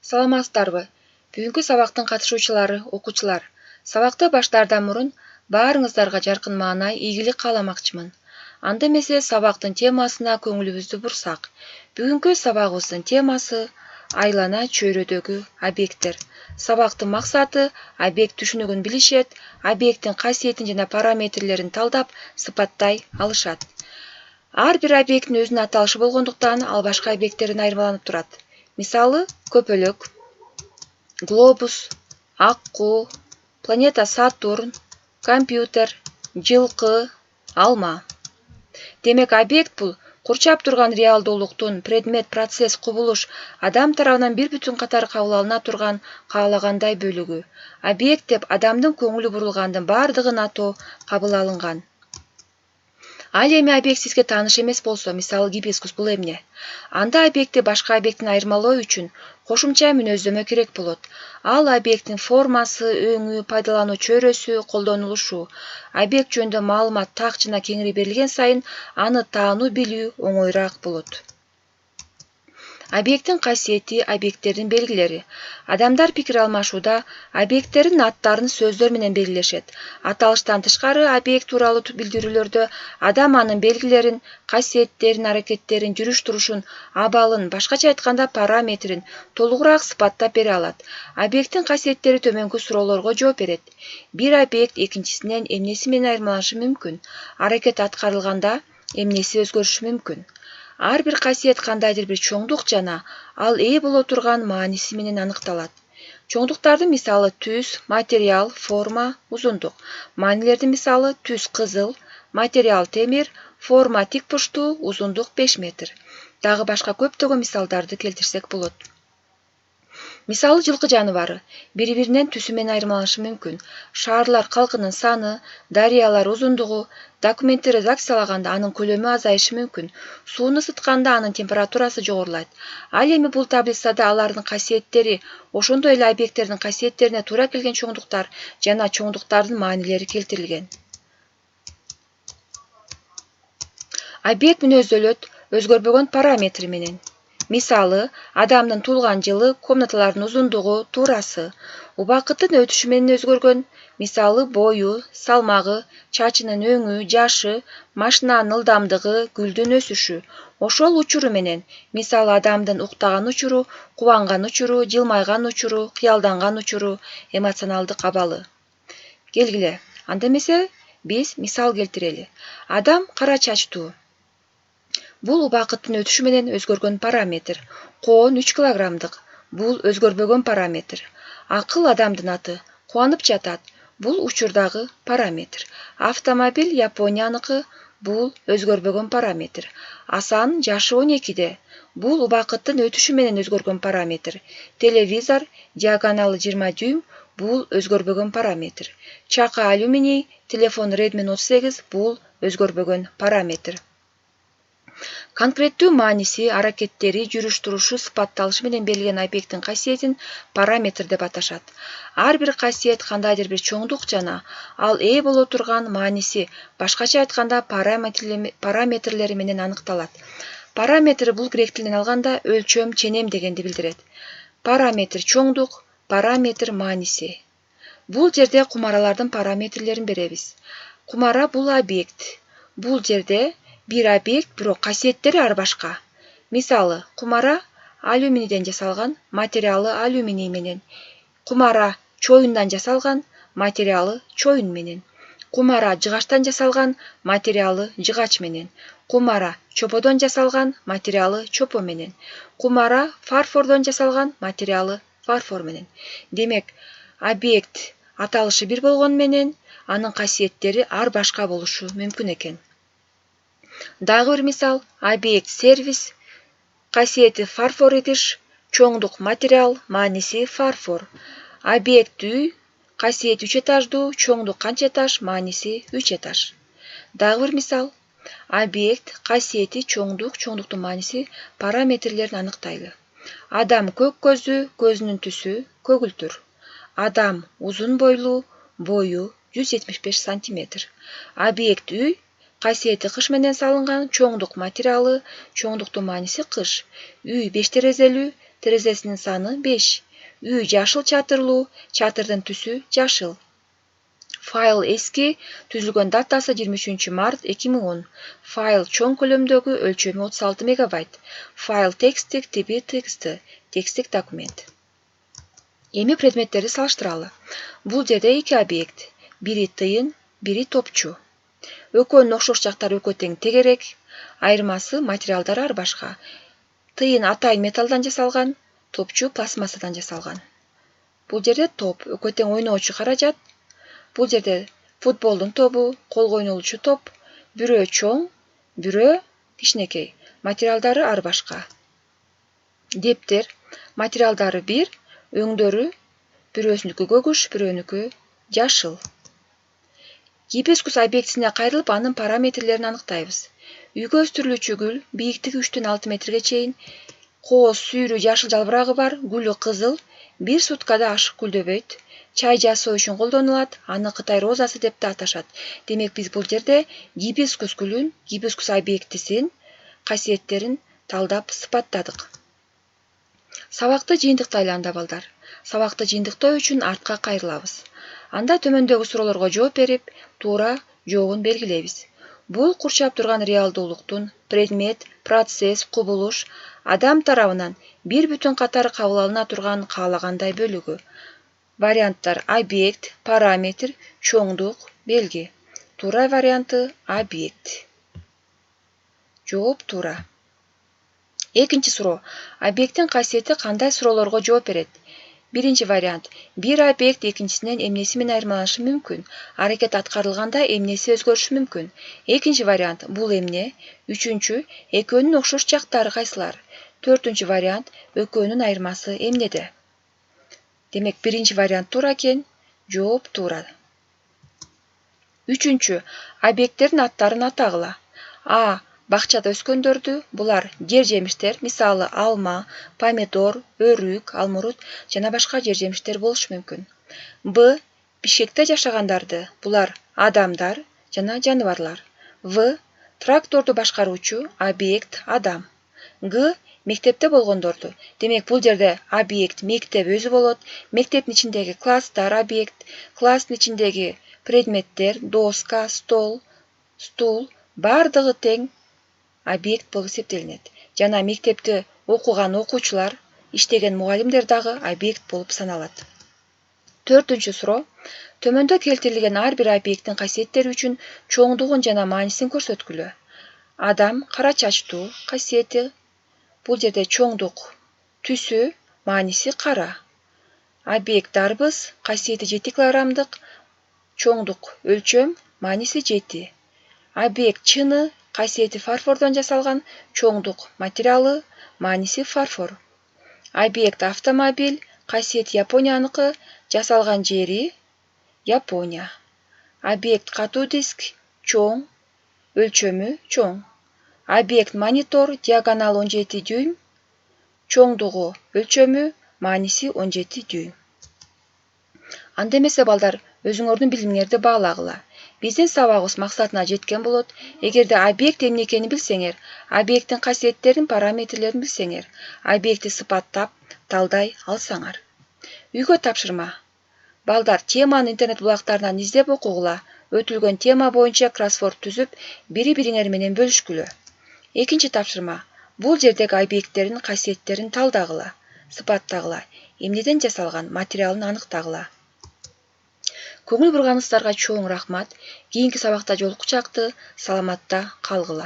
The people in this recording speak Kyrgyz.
Саламатсыздарбы? Бүгүнкү сабактын катышуучулары, окуучулар. Сабакты баштаардан мурун баарыңыздарга жаркын маанай, ийгилик кааламакчымын. Анда эмесе сабактын темасына көңүлүбүздү бурсак. Бүгүнкү сабагыбыздын темасы айлана чөйрөдөгү объекттер. Сабактын максаты объект түшүнүгүн билишет, объекттин касиетин жана параметрлерин талдап, сыпаттай алышат. Ар бир объекттин өзүнүн аталышы болгондуктан ал башка объекттерден айырмаланып турат. Мисалы, көпөлөк, глобус, акку, планета Сатурн, компьютер, жылкы, алма. Демек, объект бул курчап турган реалдуулуктун предмет, процесс, кубулуш адам тарабынан бир бүтүн катары кабыл алына турган каалагандай бөлүгү. Объект деп адамдын көңүлү бурулгандын бардыгын атоо кабыл алынган. Ал эми объект сизге тааныш эмес болсо, мисалы гибискус бул эмне? Анда объектти башка объекттен айырмалоо үчүн кошумча мүнөздөмө керек болот. Ал объекттин формасы, өңү, пайдалануу чөйрөсү, колдонулушу. Объект жөнүндө маалымат так жана кеңири берилген сайын аны таануу билүү оңоюраак болот. Объекттин касиети, объекттердин белгилери. Адамдар пикир алмашууда объекттердин аттарын сөздөр менен белгилешет. Аталыштан тышкары объект тууралуу билдирүүлөрдө адам анын белгилерин, касиеттерин, аракеттерин, жүрүш-турушун, абалын, башкача айтканда параметрин толугураак сыпаттап бере алат. Объекттин касиеттери төмөнкү суроолорго жооп берет. Бир объект экинчисинен эмнеси менен айырмаланышы мүмкүн? Аракет аткарылганда эмнеси өзгөрүшү мүмкүн? Ар бир касиет кандайдыр бир чоңдук жана ал ээ боло турган мааниси менен аныкталат. Чоңдуктардын мисалы түс, материал, форма, узундук. Маанилердин мисалы түс кызыл, материал темир, форма тик бурчтуу, узундук 5 метр. Дагы башка көптөгөн мисалдарды келтирсек болот. Мисалы жылкы жаныбары бири-биринен түсү менен айырмаланышы мүмкүн. Шаарлар калкынын саны, дарыялар узундугу, документти редакциялаганда анын көлөмү азайышы мүмкүн. Сууну ысытканда анын температурасы жогорулайт. Ал эми бул таблицада алардын касиеттери, ошондой эле объекттердин касиеттерине туура келген чоңдуктар жана чоңдуктардын маанилери келтирилген. Объект мүнөздөлөт өзгөрбөгөн параметри менен. Мисалы, адамдын туулган жылы, комнаталардын узундугу, туурасы, убакыттын өтүшү менен өзгөргөн, мисалы бою, салмагы, чачынын өңү, жашы, машинанын ылдамдыгы, гүлдүн өсүшү, ошол учуру менен, мисалы адамдын уктаган учуру, кубанган учуру, жылмайган учуру, кыялданган учуру, эмоционалдык абалы. Келгиле, анда эмесе биз мисал келтирели. Адам кара чачтуу. Бул убакыттын өтүшү менен өзгөргөн параметр. Коон 3 килограммдык. Бул өзгөрбөгөн параметр. Акыл адамдын аты. Кубанып жатат. Бул учурдагы параметр. Автомобиль Японияныкы. Бул өзгөрбөгөн параметр. Асан жашы 12-де. Бул убакыттын өтүшү менен өзгөргөн параметр. Телевизор диагоналы 20 дюйм. Бул өзгөрбөгөн параметр. Чака алюминий, телефон Redmi Note 8. Бул өзгөрбөгөн параметр. Конкреттүү мааниси, аракеттери, жүрүш-турушу сыпатталышы менен берилген объекттин касиетин параметр деп аташат. Ар бир касиет кандайдыр бир чоңдук жана ал ээ боло турган мааниси, башкача айтканда параметрлери менен аныкталат. Параметр бул грек тилинен алганда өлчөм, ченем дегенди билдирет. Параметр чоңдук, параметр мааниси. Бул жерде кумаралардын параметрлерин беребиз. Кумара бул объект. Бул жерде бир объект, бирок касиеттери ар башка. Мисалы, кумара алюминийден жасалган, материалы алюминий менен. Кумара чоюндан жасалган, материалы чоюн менен. Кумара жыгачтан жасалган, материалы жыгач менен. Кумара чоподон жасалган, материалы чопо менен. Кумара фарфордон жасалган, материалы фарфор менен. Демек, объект аталышы бир болгон менен, анын касиеттери ар башка болушу мүмкүн экен. Дагы бир мисал, объект сервис, касиети фарфор идиш, чоңдук материал, мааниси фарфор. Объект үй, касиети 3 этаждуу, чоңдук канча этаж, мааниси 3 этаж. Дагы бир мисал, объект, касиети чоңдук, чоңдуктун мааниси параметрлерин аныктайлы. Адам көк көздүү, көзүнүн түсү көгүлтүр. Адам узун бойлуу, бою 175 сантиметр. Объект үй, касиети кыш менен салынган, чоңдук материалы, чоңдуктун мааниси кыш. Үй 5 терезелүү, терезесинин саны 5. Үй жашыл чатырлуу, чатырдын түсү жашыл. Файл эски, түзүлгөн датасы 23 март 2010. Файл чоң көлөмдөгү, өлчөмү 36 мегабайт. Файл текстик, тиби тексти, текстик документ. Эми предметтерди салыштыралы. Бул жерде 2 объект. Бири тыйын, бири топчу. Экөөнүн окшош жактары экөө тең тегерек. Айырмасы материалдары ар башка. Тыйын атайын металлдан жасалган, топчу пластмассадан жасалган. Бул жерде топ, экөө тең ойноочу каражат. Бул жерде футболдун тобу, колго ойнолчу топ, бирөө чоң, бирөө кичинекей. Материалдары ар башка. Дептер, материалдары бир, өңдөрү бирөөсүнүкү көгүш, бирөөнүкү жашыл. Гибискус объектисине кайрылып, анын параметрлерин аныктайбыз. Үйгө өстүрүлүүчү гүл, бийиктиги 3-төн 6 метрге чейин, кооз сүйрүү жашыл жалбырагы бар, гүлү кызыл, 1 суткада ашык гүлдөбөйт. Чай жасоо үчүн колдонулат, аны Кытай розасы деп да аташат. Демек биз бул жерде гибискус гүлүн, гибискус объектисин касиеттерин талдап сыпаттадык. Сабакты жыйынтыктай анда балдар. Сабакты жыйынтыктоо үчүн артка кайрылабыз. Анда төмөндөгү суроолорго жооп берип, туура жообун белгилейбиз. Бул курчап турган реалдуулуктун предмет, процесс, кубулуш адам тарабынан бир бүтүн катары кабыл алына турган каалагандай бөлүгү. Варианттар: объект, параметр, чоңдук, белги. Туура варианты объект. Жооп туура. Экинчи суроо. Объекттин касиети кандай суроолорго жооп берет? Биринчи вариант. Бир объект экинчисинен эмнеси менен айырмаланышы мүмкүн? Аракет аткарылганда эмнеси өзгөрүшү мүмкүн? Экинчи вариант. Бул эмне? Үчүнчү. Экөөнүн окшош жактары кайсылар? Төртүнчү вариант. Экөөнүн айырмасы эмнеде? Демек, биринчи вариант туура экен. Жооп туура. Үчүнчү. Объекттердин аттарын атагыла. А. Бакчада өскөндөрдү, булар жер жемиштер, мисалы алма, помидор, өрүк, алмурут жана башка жер жемиштер болушу мүмкүн. Б. Бишкекте жашагандарды, булар адамдар жана жаныбарлар. В. Тракторду башкаруучу объект адам. Г. Мектепте болгондорду. Демек, бул жерде объект мектеп өзү болот. Мектептин ичиндеги класстар объект, класстын ичиндеги предметтер, доска, стол, стул бардыгы тең объект болуп эсептелинет. Жана мектепти окуган окуучулар, иштеген мугалимдер дагы объект болуп саналат. Төртүнчү суроо. Төмөндө келтирилген ар бир объекттин касиеттери үчүн чоңдугун жана маанисин көрсөткүлө. Адам кара чачтуу, касиети бул жерде чоңдук, түсү, мааниси кара. Объект дарбыз, касиети 7 килограммдык, чоңдук өлчөм, мааниси 7. Объект чыны, касиети фарфордон жасалган, чоңдук материалы, мааниси фарфор. Объект автомобиль, касиет Японияныкы, жасалган жери Япония. Объект катуу диск, чоң, өлчөмү чоң. Объект монитор, диагонал 17 дюйм, чоңдугу өлчөмү, мааниси 17 дюйм. Анда эмесе балдар, өзүңөрдүн билимиңерди баалагыла. Биздин сабагыбыз максатына жеткен болот. Эгерде объект эмне экенин билсеңер, объекттин касиеттерин, параметрлерин билсеңер, объектти сыпаттап, талдай алсаңар. Үйгө тапшырма. Балдар, теманы интернет булактарынан издеп окугула. Өтүлгөн тема боюнча кроссворд түзүп, бири-бириңер менен бөлүшкүлө. Экинчи тапшырма. Бул жердеги объекттердин касиеттерин талдагыла, сыпаттагыла, эмнеден жасалган материалын аныктагыла. Көңүл бурганыңыздарга чоң рахмат. Кийинки сабакта жолукучакты, саламатта калгыла.